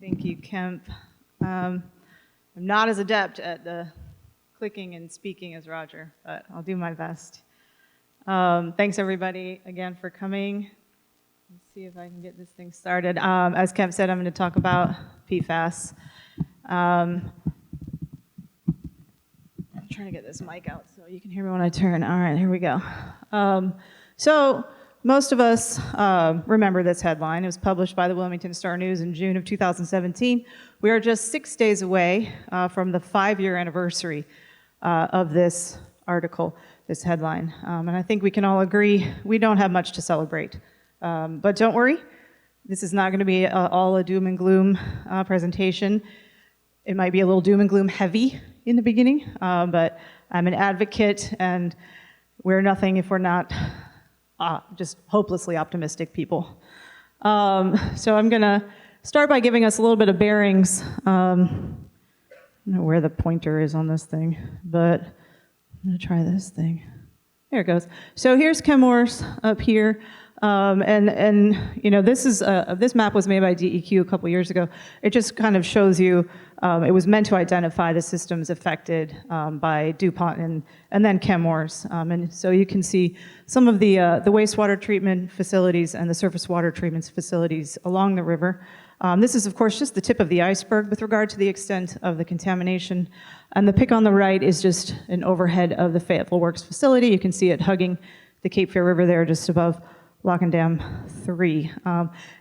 Thank you, Kemp. I'm not as adept at the clicking and speaking as Roger, but I'll do my best. Thanks, everybody, again for coming. Let's see if I can get this thing started. As Kemp said, I'm going to talk about PFAS. I'm trying to get this mic out so you can hear me when I turn. All right, here we go. So most of us remember this headline. It was published by the Wilmington Star News in June of 2017. We are just 6 days away from the 5-year anniversary of this article, this headline. And I think we can all agree we don't have much to celebrate. But don't worry, this is not going to be all a doom and gloom presentation. It might be a little doom and gloom heavy in the beginning, but I'm an advocate, and we're nothing if we're not just hopelessly optimistic people. So I'm going to start by giving us a little bit of bearings. I don't know where the pointer is on this thing, but I'm going to try this thing. There it goes. So here's Chemours up here. And you know, this map was made by DEQ a couple years ago. It just kind of shows you, it was meant to identify the systems affected by DuPont and then Chemours. And so you can see some of the wastewater treatment facilities and the surface water treatment facilities along the river. This is, of course, just the tip of the iceberg with regard to the extent of the contamination. And the pic on the right is just an overhead of the Fayetteville Works facility. You can see it hugging the Cape Fear River there just above Lock and Dam 3.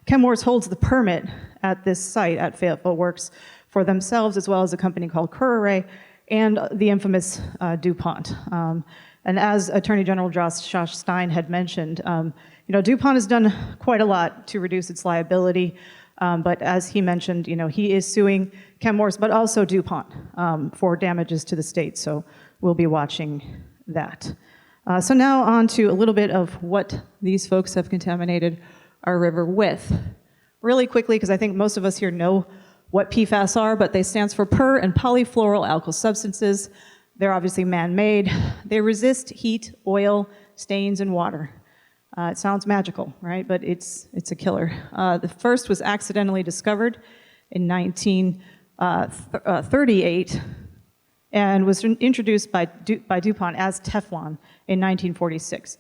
Chemours holds the permit at this site at Fayetteville Works for themselves, as well as a company called Curare and the infamous DuPont. And as Attorney General Josh Stein had mentioned, you know, DuPont has done quite a lot to reduce its liability, but as he mentioned, you know, he is suing Chemours, but also DuPont for damages to the state. So we'll be watching that. So now on to a little bit of what these folks have contaminated our river with. Really quickly, because I think most of us here know what PFAS are, but they stand for per and polyfluoroalkyl substances. They're obviously man-made. They resist heat, oil, stains, and water. It sounds magical, right? But it's a killer. The first was accidentally discovered in 1938 and was introduced by DuPont as Teflon in 1946.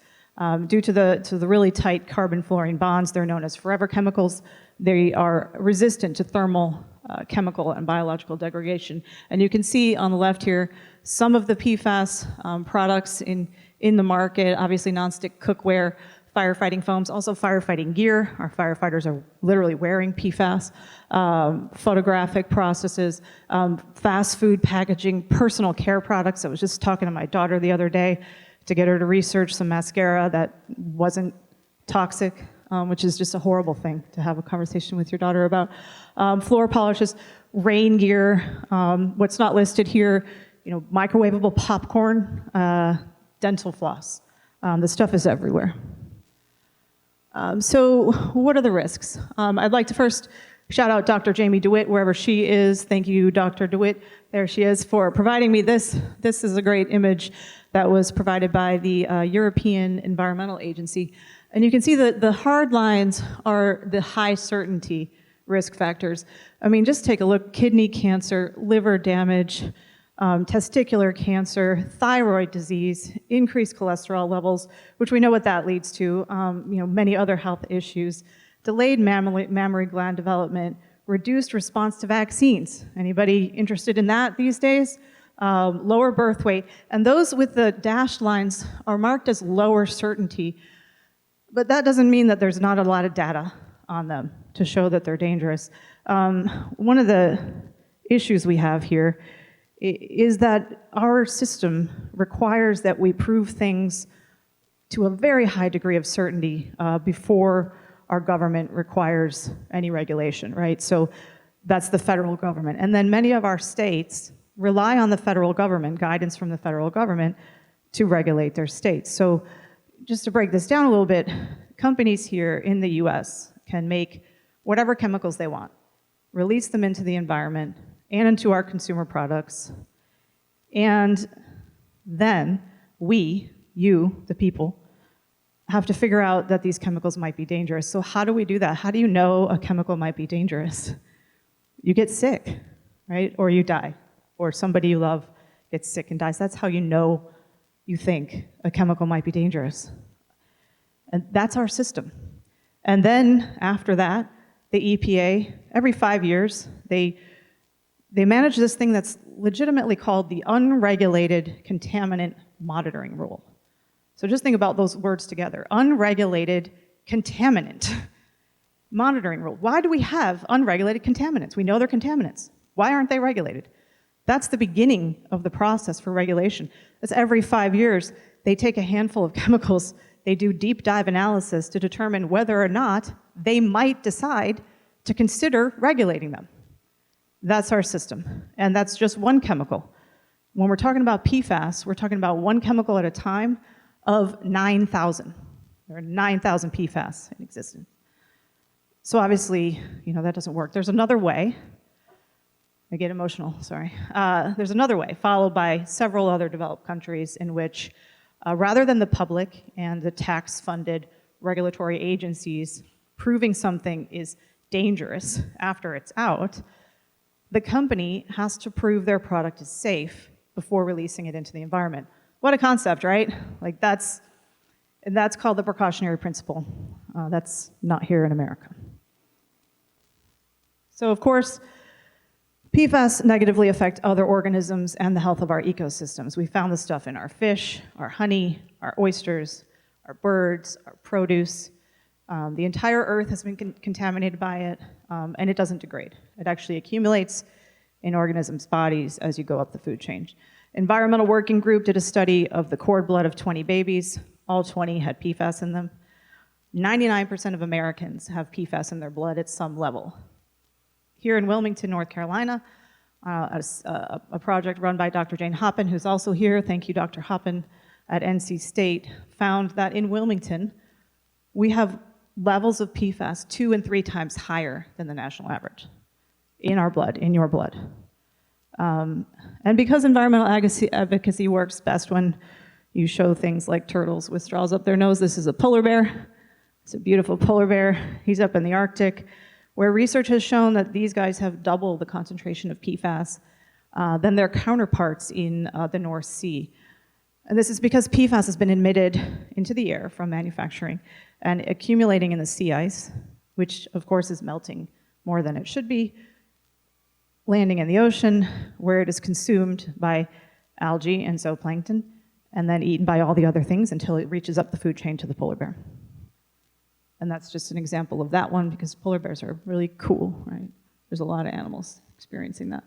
Due to the really tight carbon-fluorine bonds, they're known as forever chemicals. They are resistant to thermal, chemical, and biological degradation. And you can see on the left here some of the PFAS products in the market, obviously nonstick cookware, firefighting foams, also firefighting gear. Our firefighters are literally wearing PFAS, photographic processes, fast food packaging, personal care products. I was just talking to my daughter the other day to get her to research some mascara that wasn't toxic, which is just a horrible thing to have a conversation with your daughter about. Floor polishes, rain gear, what's not listed here, you know, microwavable popcorn, dental floss. The stuff is everywhere. So what are the risks? I'd like to first shout out Dr. Jamie DeWitt, wherever she is. Thank you, Dr. DeWitt. There she is, for providing me this. This is a great image that was provided by the European Environmental Agency. And you can see that the hard lines are the high certainty risk factors. I mean, just take a look: kidney cancer, liver damage, testicular cancer, thyroid disease, increased cholesterol levels, which we know what that leads to, you know, many other health issues, delayed mammary gland development, reduced response to vaccines. Anybody interested in that these days? Lower birth weight. And those with the dashed lines are marked as lower certainty, but that doesn't mean that there's not a lot of data on them to show that they're dangerous. One of the issues we have here is that our system requires that we prove things to a very high degree of certainty before our government requires any regulation, right? So that's the federal government. And then many of our states rely on the federal government, guidance from the federal government, to regulate their states. So just to break this down a little bit, companies here in the US can make whatever chemicals they want, release them into the environment and into our consumer products, and then we, you, the people, have to figure out that these chemicals might be dangerous. So how do we do that? How do you know a chemical might be dangerous? you get sick, right? Or you die, or somebody you love gets sick and dies. That's how you know you think a chemical might be dangerous. And that's our system. And then after that, the EPA, every 5 years, they manage this thing that's legitimately called the Unregulated Contaminant Monitoring Rule. So just think about those words together. Unregulated contaminant monitoring rule. Why do we have unregulated contaminants? We know they're contaminants. Why aren't they regulated? That's the beginning of the process for regulation. It's every 5 years, they take a handful of chemicals, they do deep dive analysis to determine whether or not they might decide to consider regulating them. That's our system, and that's just one chemical. When we're talking about PFAS, we're talking about one chemical at a time of 9,000. There are 9,000 PFAS in existence. So obviously, that doesn't work. There's another way. I get emotional, sorry. There's another way, followed by several other developed countries in which, rather than the public and the tax-funded regulatory agencies proving something is dangerous after it's out, the company has to prove their product is safe before releasing it into the environment. What a concept, right? Like that's called the precautionary principle. That's not here in America. So of course, PFAS negatively affect other organisms and the health of our ecosystems. We found this stuff in our fish, our honey, our oysters, our birds, our produce. The entire earth has been contaminated by it, and it doesn't degrade. It actually accumulates in organisms' bodies as you go up the food chain. Environmental Working Group did a study of the cord blood of 20 babies. All 20 had PFAS in them. 99% of Americans have PFAS in their blood at some level. Here in Wilmington, North Carolina, a project run by Dr. Jane Hoppen, who's also here, thank you, Dr. Hoppen, at NC State, found that in Wilmington, we have levels of PFAS 2 and 3 times higher than the national average in our blood, in your blood. And because environmental advocacy works best when you show things like turtles with straws up their nose, this is a polar bear. It's a beautiful polar bear. He's up in the Arctic, where research has shown that these guys have double the concentration of PFAS than their counterparts in the North Sea. And this is because PFAS has been emitted into the air from manufacturing and accumulating in the sea ice, which of course is melting more than it should be, landing in the ocean, where it is consumed by algae and zooplankton, and then eaten by all the other things until it reaches up the food chain to the polar bear. And that's just an example of that one, because polar bears are really cool, right? There's a lot of animals experiencing that.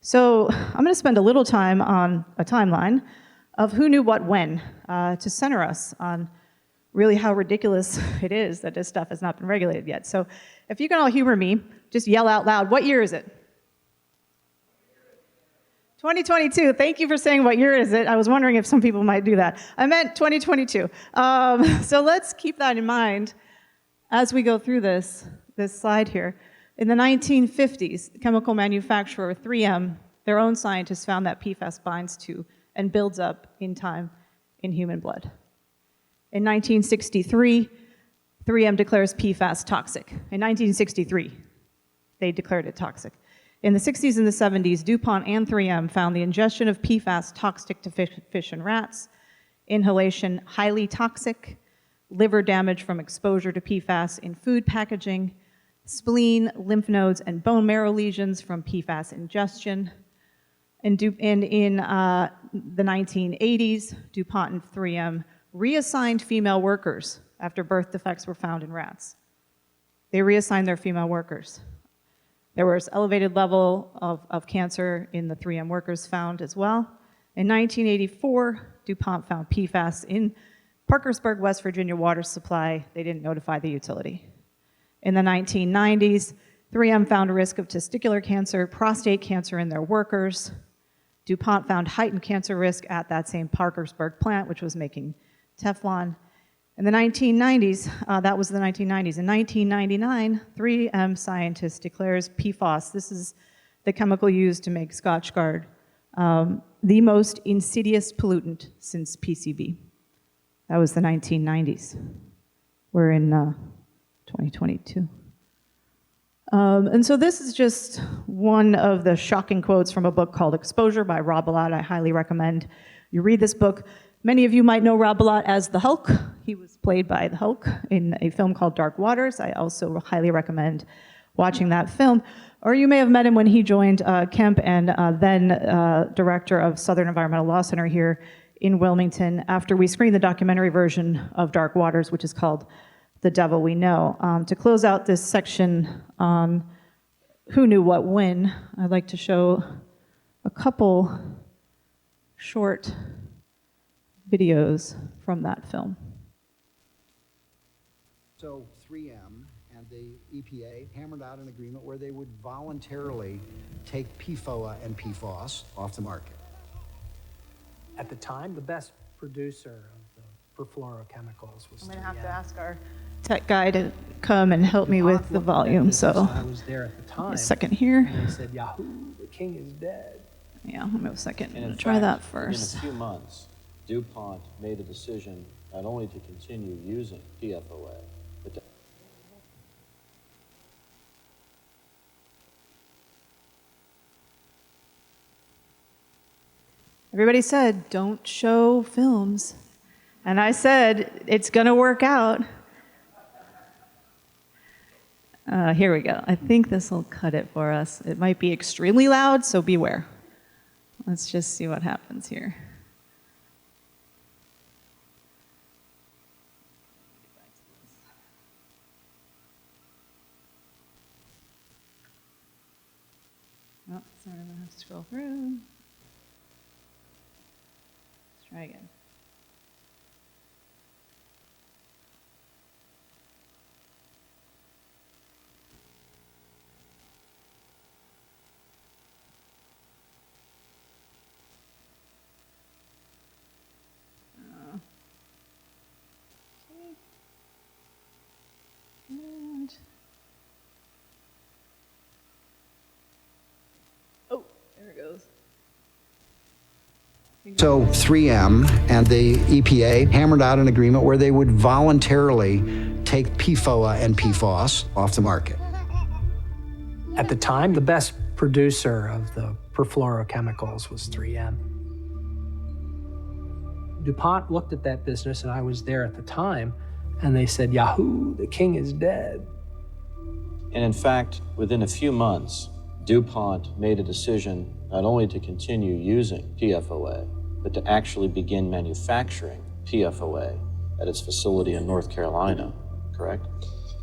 So I'm going to spend a little time on a timeline of who knew what when, to center us on really how ridiculous it is that this stuff has not been regulated yet. So if you can all humor me, just yell out loud, what year is it? 2022. Thank you for saying what year is it. I was wondering if some people might do that. I meant 2022. So let's keep that in mind as we go through this slide here. In the 1950s, the chemical manufacturer 3M, their own scientists found that PFAS binds to and builds up in time in human blood. In 1963, 3M declares PFAS toxic. In 1963, they declared it toxic. In the 60s and the 70s, DuPont and 3M found the ingestion of PFAS toxic to fish and rats, inhalation highly toxic, liver damage from exposure to PFAS in food packaging, spleen, lymph nodes, and bone marrow lesions from PFAS ingestion. And in the 1980s, DuPont and 3M reassigned female workers after birth defects were found in rats. They reassigned their female workers. There was elevated level of cancer in the 3M workers found as well. In 1984, DuPont found PFAS in Parkersburg, West Virginia water supply. They didn't notify the utility. In the 1990s, 3M found a risk of testicular cancer, prostate cancer in their workers. DuPont found heightened cancer risk at that same Parkersburg plant, which was making Teflon. In the 1990s, that was the 1990s. In 1999, 3M scientist declares PFOS, this is the chemical used to make Scotchgard, the most insidious pollutant since PCB. That was the 1990s. We're in 2022. And so this is just one of the shocking quotes from a book called Exposure by Rob Ballot. I highly recommend you read this book. Many of you might know Rob Ballot as the Hulk. He was played by the Hulk in a film called Dark Waters. I also highly recommend watching that film. Or you may have met him when he joined Kemp and then director of Southern Environmental Law Center here in Wilmington after we screened the documentary version of Dark Waters, which is called The Devil We Know. To close out this section on who knew what when, I'd like to show a couple short videos from that film. So 3M and the EPA hammered out an agreement where they would voluntarily take PFOA and PFOS off the market. At the time, the best producer of the perfluorochemicals was 3M. I'm going to have to ask our tech guy to come and help me with the volume. So I was there at the time. a second here. And they said, "Yahoo! The king is dead." Yeah, let me a second. I'm And going in to try fact, that first. In a few months, DuPont made a decision not only to continue using PFOA, but to Everybody said, don't show films. And I said, it's going to work out. Here we go. I think this will cut it for us. It might be extremely loud, so beware. Let's just see what happens here. Oh, sorry, I'm going to have to scroll through. Let's try again. Okay. And oh, there it goes. So 3M and the EPA hammered out an agreement where they would voluntarily take PFOA and PFOS off the market. At the time, the best producer of the perfluorochemicals was 3M. DuPont looked at that business, and I was there at the time, and they said, "Yahoo! The king is dead." And in fact, within a few months, DuPont made a decision not only to continue using PFOA, but to actually begin manufacturing PFOA at its facility in North Carolina, correct?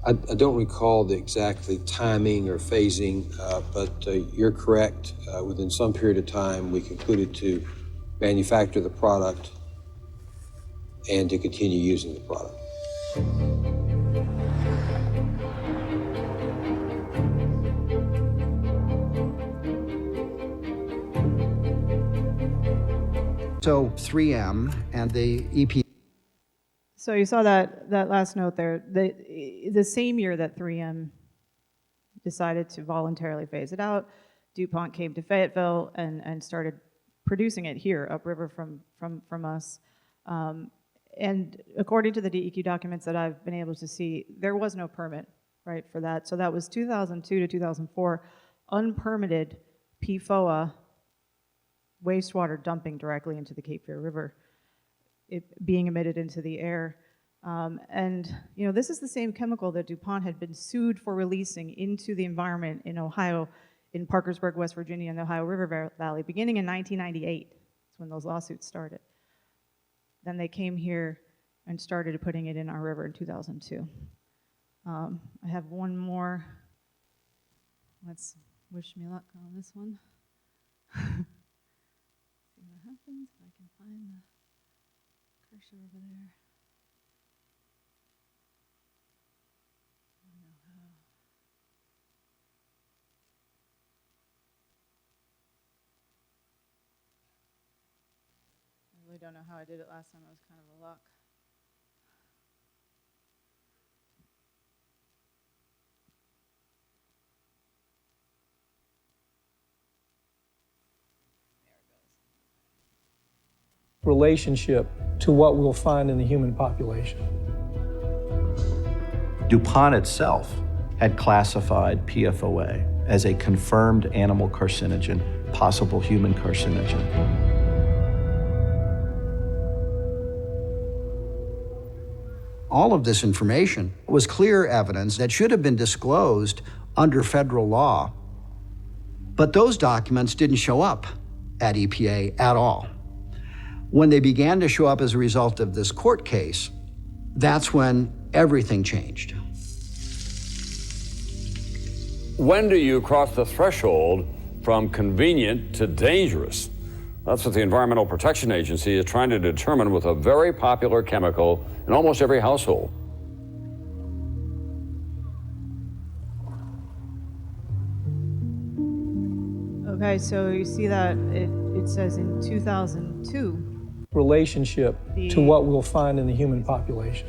I don't recall the exactly timing or phasing, but you're correct. Within some period of time, we concluded to manufacture the product and to continue using the product. So 3M and the EPA. So you saw that last note there. The same year that 3M decided to voluntarily phase it out, DuPont came to Fayetteville and started producing it here upriver from us. And according to the DEQ documents that I've been able to see, there was no permit, right, for that. So that was 2002 to 2004, unpermitted PFOA wastewater dumping directly into the Cape Fear River, it being emitted into the air. And you know, this is the same chemical that DuPont had been sued for releasing into the environment in Ohio, in Parkersburg, West Virginia, and the Ohio River Valley, beginning in 1998. That's when those lawsuits started. Then they came here and started putting it in our river in 2002. I have one more. Let's wish me luck on this one. See what happens if I can find the cursor over there. I don't know how. I really don't know how I did it last time. It was kind of a luck. Relationship to what we'll find in the human population. DuPont itself had classified PFOA as a confirmed animal carcinogen, possible human carcinogen. All of this information was clear evidence that should have been disclosed under federal law, but those documents didn't show up at EPA at all. When they began to show up as a result of this court case, that's when everything changed. When do you cross the threshold from convenient to dangerous? That's what the Environmental Protection Agency is trying to determine with a very popular chemical in almost every household. Okay, so you see that it says in 2002. Relationship to what we'll find in the human population.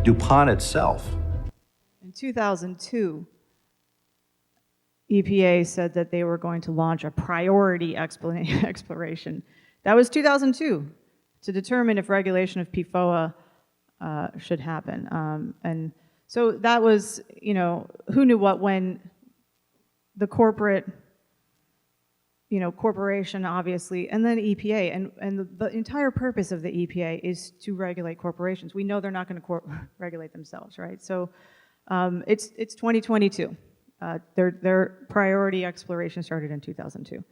DuPont itself. In 2002, EPA said that they were going to launch a priority exploration. That was 2002, to determine if regulation of PFOA should happen. And so that was, you know, who knew what when the corporate, you know, corporation obviously, and then EPA, and the entire purpose of the EPA is to regulate corporations. We know they're not going to regulate themselves, right? So it's 2022. Their priority exploration started in 2002.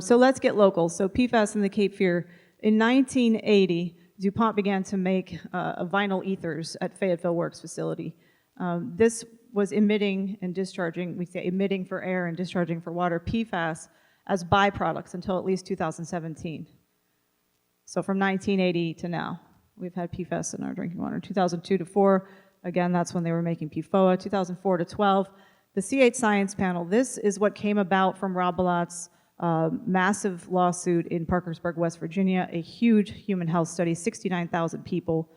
So let's get local. So PFAS in the Cape Fear. In 1980, DuPont began to make vinyl ethers at Fayetteville Works facility. This was emitting and discharging, we say emitting for air and discharging for water, PFAS as byproducts until at least 2017. So from 1980 to now, we've had PFAS in our drinking water. 2002 to 4, again, that's when they were making PFOA. 2004 to 12, the C8 Science Panel. This is what came about from Rob Bilot's massive lawsuit in Parkersburg, West Virginia, a huge human health study, 69,000 people,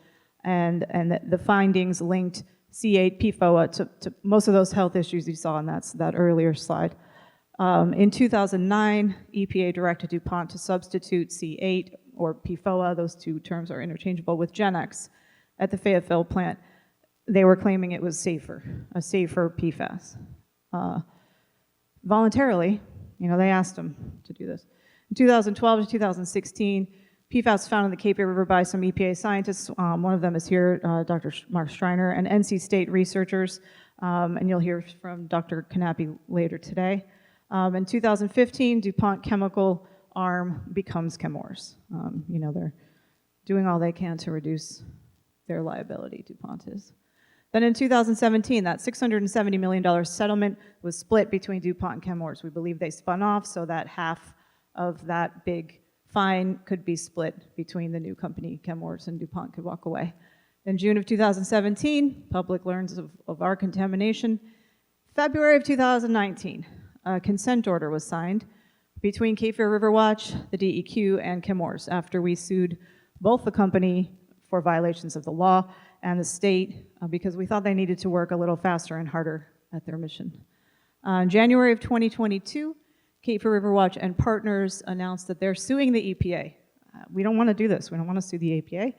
and the findings linked C8 PFOA to most of those health issues you saw in that earlier slide. In 2009, EPA directed DuPont to substitute C8 or PFOA, those two terms are interchangeable, with Gen-X at the Fayetteville plant. They were claiming it was a safer PFAS. Voluntarily, you know, they asked them to do this. In 2012 to 2016, PFAS found in the Cape Fear River by some EPA scientists. One of them is here, Dr. Mark Schreiner, and NC State researchers, and you'll hear from Dr. Knappe later today. In 2015, DuPont chemical arm becomes Chemours. You know, they're doing all they can to reduce their liability, DuPont is. Then in 2017, that $670 million settlement was split between DuPont and Chemours. We believe they spun off so that half of that big fine could be split between the new company, Chemours, and DuPont could walk away. In June of 2017, public learns of our contamination. February of 2019, a consent order was signed between Cape Fear River Watch, the DEQ, and Chemours after we sued both the company for violations of the law and the state because we thought they needed to work a little faster and harder at their mission. In January of 2022, Cape Fear River Watch and partners announced that they're suing the EPA. We don't want to do this. We don't want to sue the EPA.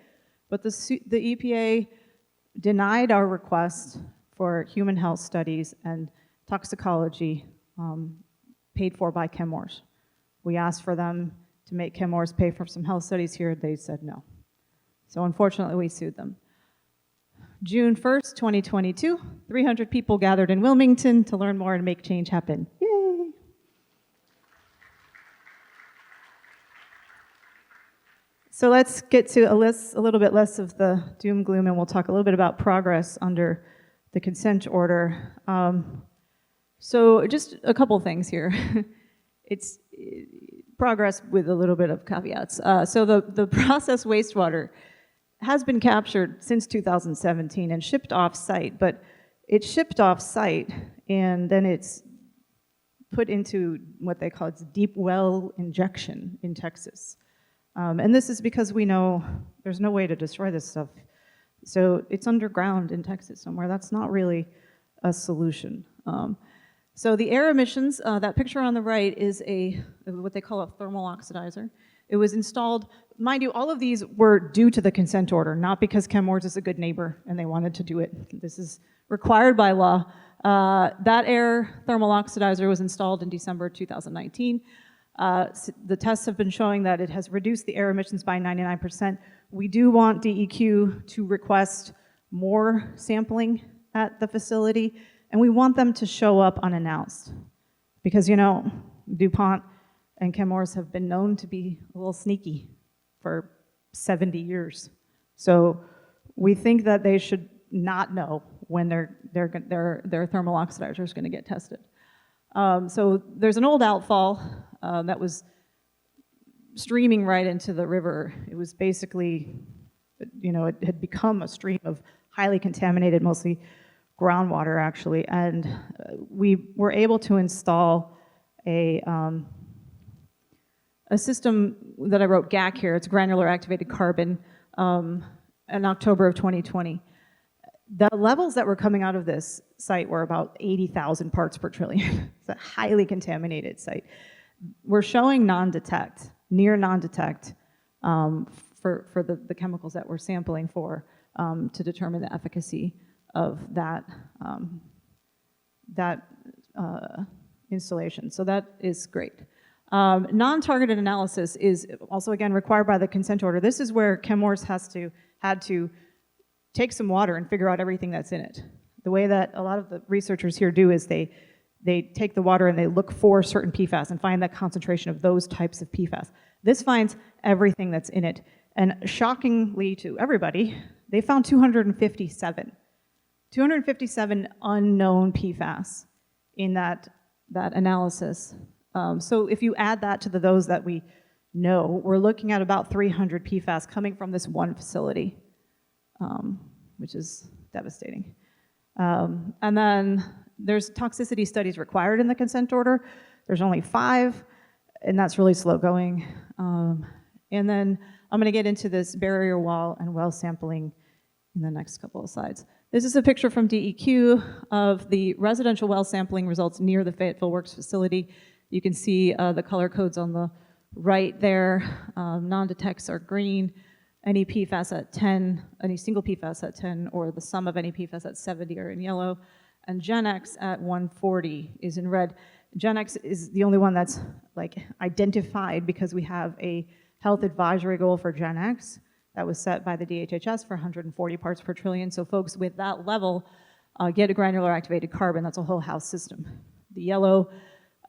But the EPA denied our request for human health studies and toxicology paid for by Chemours. We asked for them to make Chemours pay for some health studies here. They said no. So unfortunately, we sued them. June 1st, 2022, 300 people gathered in Wilmington to learn more and make change happen. Yay! So let's get to a little bit less of the doom gloom, and we'll talk a little bit about progress under the consent order. So just a couple things here. It's progress with a little bit of caveats. So the processed wastewater has been captured since 2017 and shipped off-site, but it's shipped off-site and then it's put into what they call its deep well injection in Texas. And this is because we know there's no way to destroy this stuff. So it's underground in Texas somewhere. That's not really a solution. So the air emissions, that picture on the right is what they call a thermal oxidizer. It was installed mind you, all of these were due to the consent order, not because Chemours is a good neighbor and they wanted to do it. This is required by law. That air thermal oxidizer was installed in December 2019. The tests have been showing that it has reduced the air emissions by 99%. We do want DEQ to request more sampling at the facility, and we want them to show up unannounced. Because, you know, DuPont and Chemours have been known to be a little sneaky for 70 years. So we think that they should not know when their thermal oxidizer is going to get tested. So there's an old outfall that was streaming right into the river. It was basically, you know, it had become a stream of highly contaminated, mostly groundwater actually, and we were able to install a system that I wrote GAC here. It's granular activated carbon in October of 2020. The levels that were coming out of this site were about 80,000 parts per trillion. It's a highly contaminated site. We're showing non-detect, near non-detect for the chemicals that we're sampling for to determine the efficacy of that installation. So that is great. Non-targeted analysis is also, again, required by the consent order. This is where Chemours had to take some water and figure out everything that's in it. The way that a lot of the researchers here do is they take the water and they look for certain PFAS and find that concentration of those types of PFAS. This finds everything that's in it. And shockingly to everybody, they found 257 unknown PFAS in that analysis. So if you add that to those that we know, we're looking at about 300 PFAS coming from this one facility, which is devastating. And then there's toxicity studies required in the consent order. There's only 5, and that's really slow going. And then I'm gonna get into this barrier wall and well sampling in the next couple of slides. This is a picture from DEQ of the residential well sampling results near the Fayetteville Works facility. You can see the color codes on the right there. Non-detects are green. Any PFAS at 10, any single PFAS at 10, or the sum of any PFAS at 70 are in yellow. And GenX at 140 is in red. GenX is the only one that's like identified because we have a health advisory goal for GenX that was set by the DHHS for 140 parts per trillion. So folks with that level get a granular activated carbon. That's a whole house system. The yellow,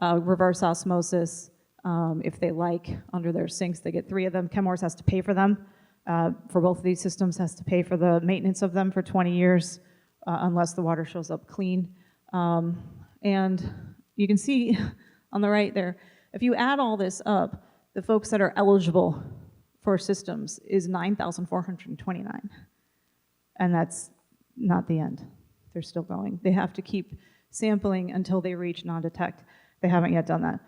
reverse osmosis. If they like, under their sinks, they get 3 of them. Chemours has to pay for them. For both of these systems, has to pay for the maintenance of them for 20 years unless the water shows up clean. And you can see on the right there, if you add all this up, the folks that are eligible for systems is 9,429. And that's not the end. They're still going. They have to keep sampling until they reach non-detect. They haven't yet done that.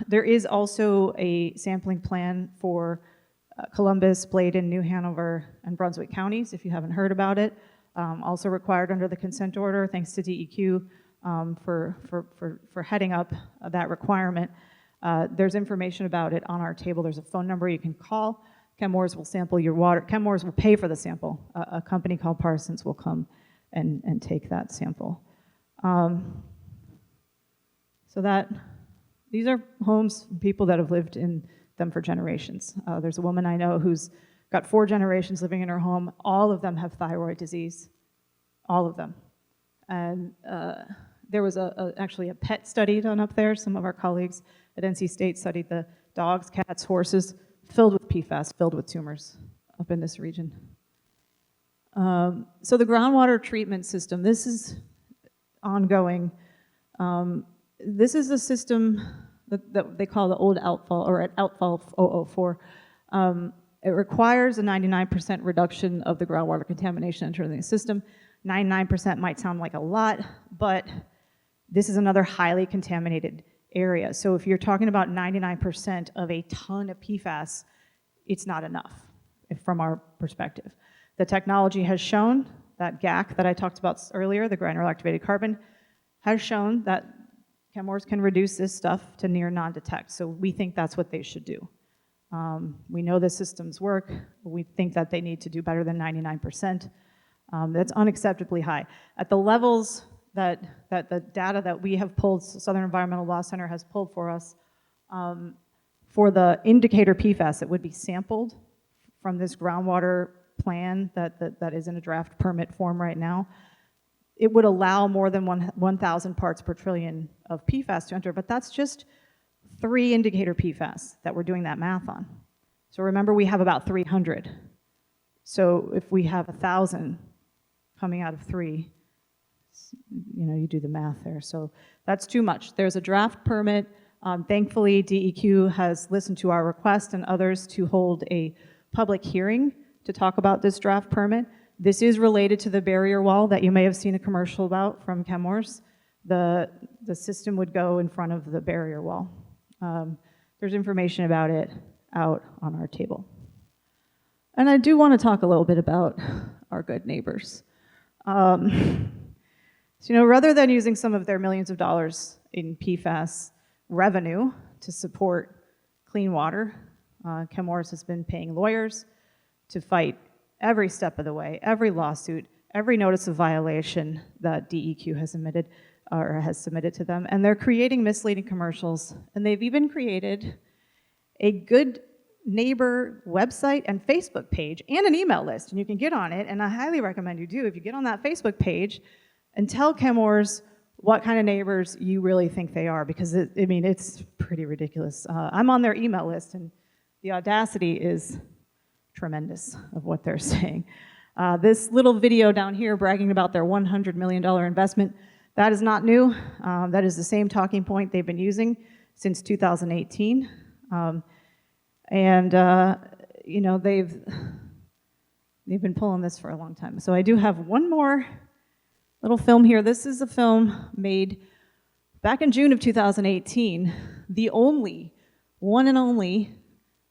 There is also a sampling plan for Columbus, Bladen, New Hanover, and Brunswick counties, if you haven't heard about it. Also required under the consent order, thanks to DEQ for heading up that requirement. There's information about it on our table. There's a phone number you can call. Chemours will sample your water. Chemours will pay for the sample. A company called Parsons will come and take that sample. So these are homes, people that have lived in them for generations. There's a woman I know who's got 4 generations living in her home. All of them have thyroid disease, all of them. And there was actually a pet study done up there. Some of our colleagues at NC State studied the dogs, cats, horses, filled with PFAS, filled with tumors up in this region. So the groundwater treatment system, this is ongoing. This is a system that they call the old outfall, or at outfall 004. It requires a 99% reduction of the groundwater contamination entering the system. 99% might sound like a lot, but this is another highly contaminated area. So if you're talking about 99% of a ton of PFAS, it's not enough from our perspective. The technology has shown that GAC that I talked about earlier, the granular activated carbon, has shown that Chemours can reduce this stuff to near non-detect. So we think that's what they should do. We know the systems work. We think that they need to do better than 99%. That's unacceptably high. At the levels that the data that we have pulled, Southern Environmental Law Center has pulled for us, for the indicator PFAS that would be sampled from this groundwater plan that is in a draft permit form right now, it would allow more than 1,000 parts per trillion of PFAS to enter, but that's just 3 indicator PFAS that we're doing that math on. So remember, we have about 300. So if we have 1,000 coming out of 3, you do the math there. So that's too much. There's a draft permit. Thankfully, DEQ has listened to our request and others to hold a public hearing to talk about this draft permit. This is related to the barrier wall that you may have seen a commercial about from Chemours. The system would go in front of the barrier wall. There's information about it out on our table. And I do want to talk a little bit about our good neighbors. So, rather than using some of their millions of dollars in PFAS revenue to support clean water, Chemours has been paying lawyers to fight every step of the way, every lawsuit, every notice of violation that DEQ has submitted to them, and they're creating misleading commercials, and they've even created a good neighbor website and Facebook page and an email list, and you can get on it, and I highly recommend you do. If you get on that Facebook page and tell Chemours what kind of neighbors you really think they are, because it's pretty ridiculous. I'm on their email list, and the audacity is tremendous of what they're saying. This little video down here bragging about their $100 million investment, that is not new. That is the same talking point they've been using since 2018. They've been pulling this for a long time. So I do have one more little film here. This is a film made back in June of 2018, the one and only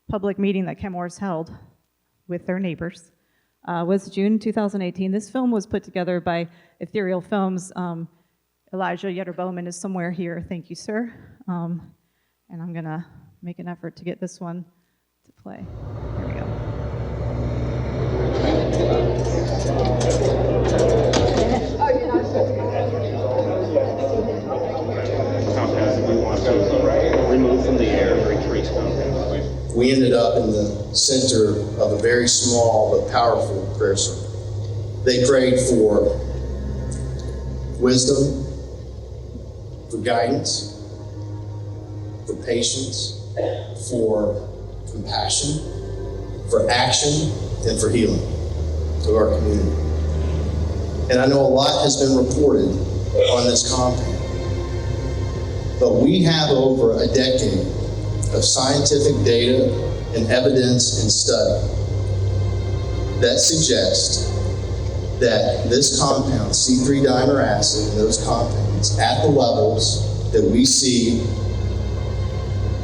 public meeting that Chemours held with their neighbors was June 2018. This film was put together by Ethereal Films. Elijah Yetter-Bowman is somewhere here. Thank you, sir. And I'm going to make an effort to get this one to play. Here we go. Removed from the air during trace compounds. We ended up in the center of a very small but powerful prayer circle. They prayed for wisdom, for guidance, for patience, for compassion, for action, and for healing to our community. And I know a lot has been reported on this compound, but we have over a decade of scientific data and evidence and study that suggests that this compound, C3-dimer acid, and those compounds at the levels that we see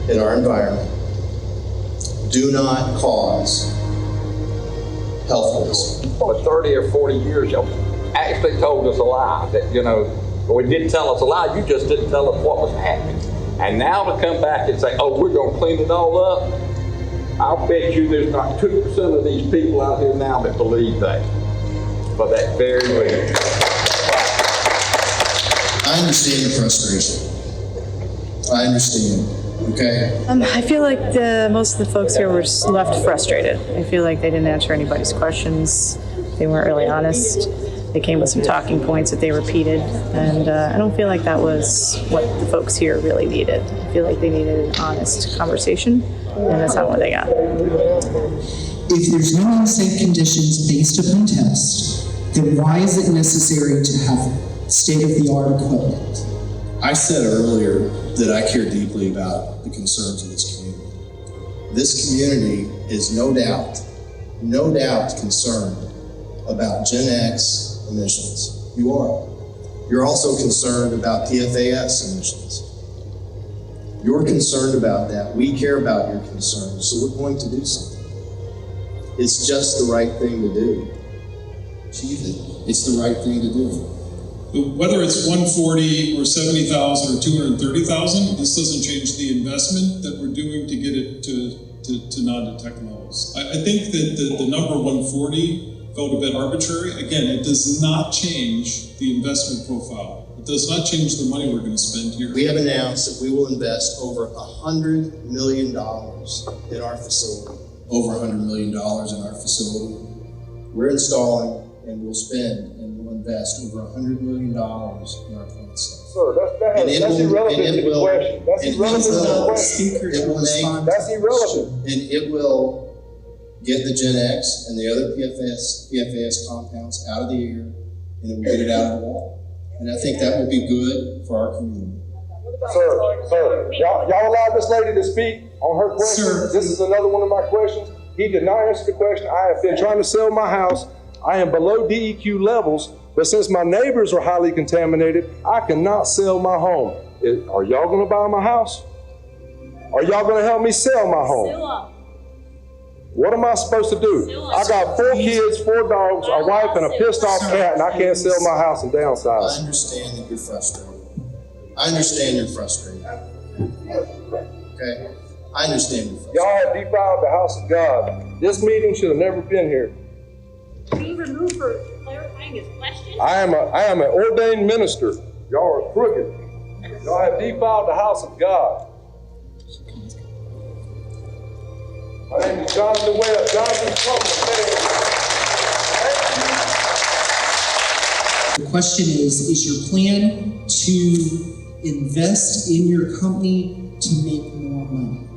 in our environment do not cause health risks. For 30 or 40 years, you actually told us a lie that, we didn't tell us a lie, you just didn't tell us what was happening. And now to come back and say, oh, we're going to clean it all up, I'll bet you there's not 2% of these people out here now that believe that. For that very reason. I understand the frustration. I understand, okay? I feel like most of the folks here were left frustrated. I feel like they didn't answer anybody's questions. They weren't really honest. They came with some talking points that they repeated, and I don't feel like that was what the folks here really needed. I feel like they needed an honest conversation, and that's not what they got. If there's no unsafe conditions based upon test, then why is it necessary to have state-of-the-art equipment? I said earlier that I care deeply about the concerns of this community. This community is no doubt concerned about Gen X emissions. You are. You're also concerned about PFAS emissions. You're concerned about that. We care about your concerns, so we're going to do something. It's just the right thing to do. Achieve it. It's the right thing to do. Whether it's 140 or 70,000 or 230,000, this doesn't change the investment that we're doing to get it to to non-detect levels. I think that the number 140 felt a bit arbitrary. Again, it does not change the investment profile. It does not change the money we're going to spend here. We have announced that we will invest over $100 million in our facility. Over $100 million in our facility. We're installing and we'll spend and we'll invest over $100 million in our plant site. Sir, that's irrelevant to the question. That's irrelevant to the question. That's irrelevant. And it will get the Gen X and the other PFAS compounds out of the air, and it will get it out of the water. And I think that will be good for our community. Sir, y'all allow this lady to speak on her question. Sir. This is another one of my questions. He did not answer the question. I have been trying to sell my house. I am below DEQ levels, but since my neighbors are highly contaminated, I cannot sell my home. Are y'all gonna buy my house? Are y'all gonna help me sell my home? What am I supposed to do? I got 4 kids, 4 dogs, a wife, and a pissed off cat, and I can't sell my house and downsize. I understand that you're frustrated. I understand you're frustrated. Okay? I understand you're frustrated. Y'all have defiled the house of God. This meeting should have never been here. Be removed for clarifying his question? I am an ordained minister. Y'all are crooked. Y'all have defiled the house of God. My name is Jonathan Webb. Jonathan The question is your plan to invest in your company to make more money?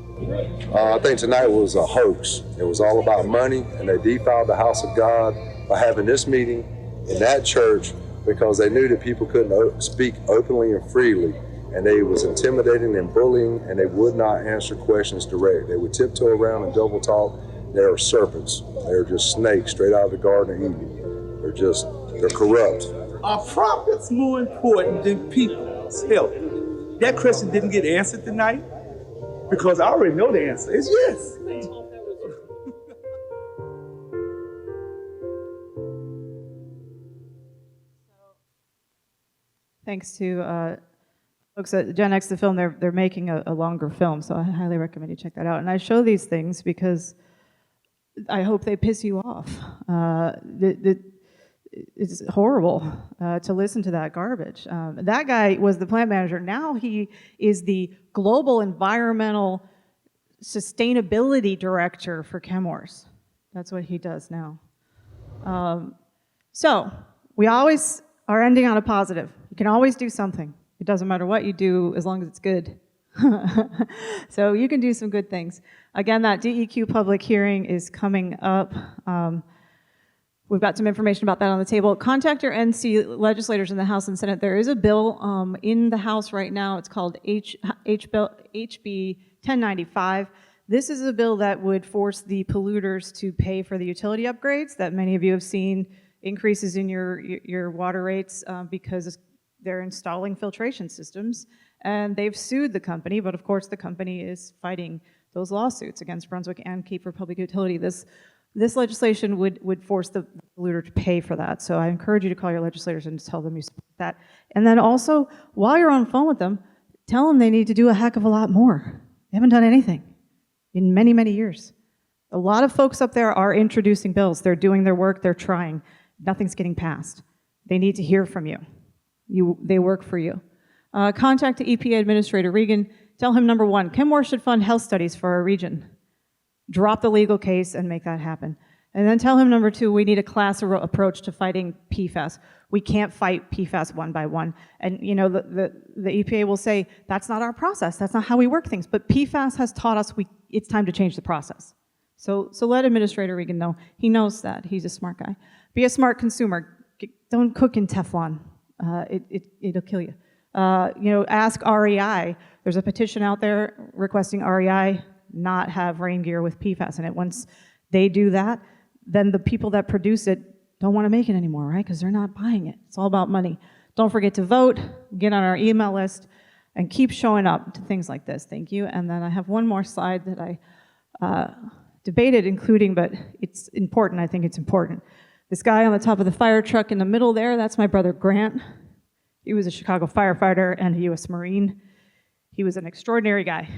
I think tonight was a hoax. It was all about money, and they defiled the house of God by having this meeting in that church because they knew that people couldn't speak openly and freely, and they was intimidating and bullying, and they would not answer questions direct. They would tiptoe around and double talk. They're serpents. They're just snakes straight out of the Garden of Eden. They're corrupt. Are profits more important than people's health? That question didn't get answered tonight because I already know the answer. It's yes. Thanks to folks at Gen X, the film, they're making a longer film, so I highly recommend you check that out. And I show these things because I hope they piss you off. It's horrible to listen to that garbage. That guy was the plant manager. Now he is the global environmental sustainability director for Chemours. That's what he does now. So we always are ending on a positive. You can always do something. It doesn't matter what you do as long as it's good. So you can do some good things. Again, that DEQ public hearing is coming up. We've got some information about that on the table. Contact your NC legislators in the House and Senate. There is a bill in the House right now. It's called HB 1095. This is a bill that would force the polluters to pay for the utility upgrades that many of you have seen increases in your water rates because they're installing filtration systems. And they've sued the company, but of course the company is fighting those lawsuits against Brunswick and Cape Republic Utility. This legislation would force the polluter to pay for that. So I encourage you to call your legislators and tell them you support that. And then also, while you're on the phone with them, tell them they need to do a heck of a lot more. They haven't done anything in many, many years. A lot of folks up there are introducing bills. They're doing their work, they're trying. Nothing's getting passed. They need to hear from you. They work for you. Contact the EPA Administrator Regan. Tell him, number one, Chemours should fund health studies for our region. Drop the legal case and make that happen. And then tell him, number two, we need a class approach to fighting PFAS. We can't fight PFAS one by one. And you know, the EPA will say, that's not our process. That's not how we work things. But PFAS has taught us it's time to change the process. So let Administrator Regan know. He knows that. He's a smart guy. Be a smart consumer. Don't cook in Teflon. It'll kill you. Ask REI. There's a petition out there requesting REI not have rain gear with PFAS in it. Once they do that, then the people that produce it don't want to make it anymore, right? Because they're not buying it. It's all about money. Don't forget to vote, get on our email list, and keep showing up to things like this. Thank you. And then I have one more slide that I debated including, but it's important. I think it's important. This guy on the top of the fire truck in the middle there, that's my brother Grant. He was a Chicago firefighter and a U.S. Marine. He was an extraordinary guy.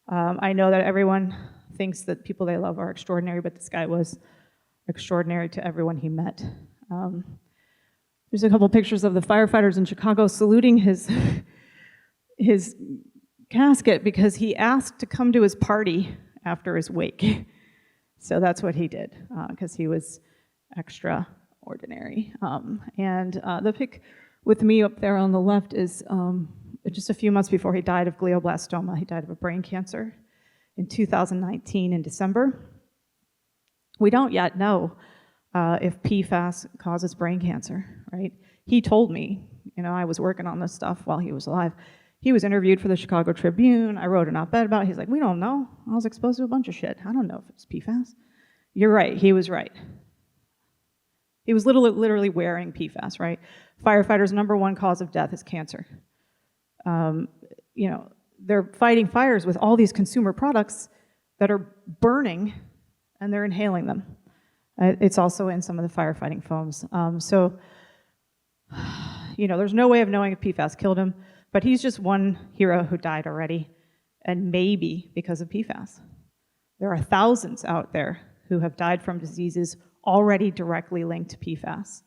I know that everyone thinks that people they love are extraordinary, but this guy was extraordinary to everyone he met. There's a couple pictures of the firefighters in Chicago saluting his casket because he asked to come to his party after his wake. So that's what he did, because he was extraordinary. The pic with me up there on the left is just a few months before he died of glioblastoma. He died of a brain cancer in 2019 in December. We don't yet know if PFAS causes brain cancer, right? He told me, I was working on this stuff while he was alive. He was interviewed for the Chicago Tribune. I wrote an op-ed about it. He's like, we don't know. I was exposed to a bunch of shit. I don't know if it's PFAS. You're right, he was right. He was literally wearing PFAS, right? Firefighters' #1 cause of death is cancer. They're fighting fires with all these consumer products that are burning, and they're inhaling them. It's also in some of the firefighting foams. There's no way of knowing if PFAS killed him, but he's just one hero who died already, and maybe because of PFAS. There are thousands out there who have died from diseases already directly linked to PFAS.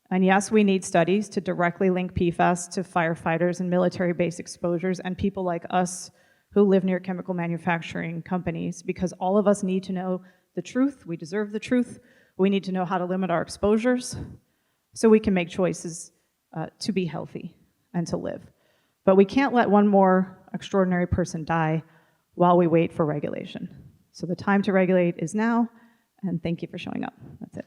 And yes, we need studies to directly link PFAS to firefighters and military-based exposures and people like us who live near chemical manufacturing companies, because all of us need to know the truth. We deserve the truth. We need to know how to limit our exposures so we can make choices to be healthy and to live. But we can't let one more extraordinary person die while we wait for regulation. So the time to regulate is now, and thank you for showing up. That's it.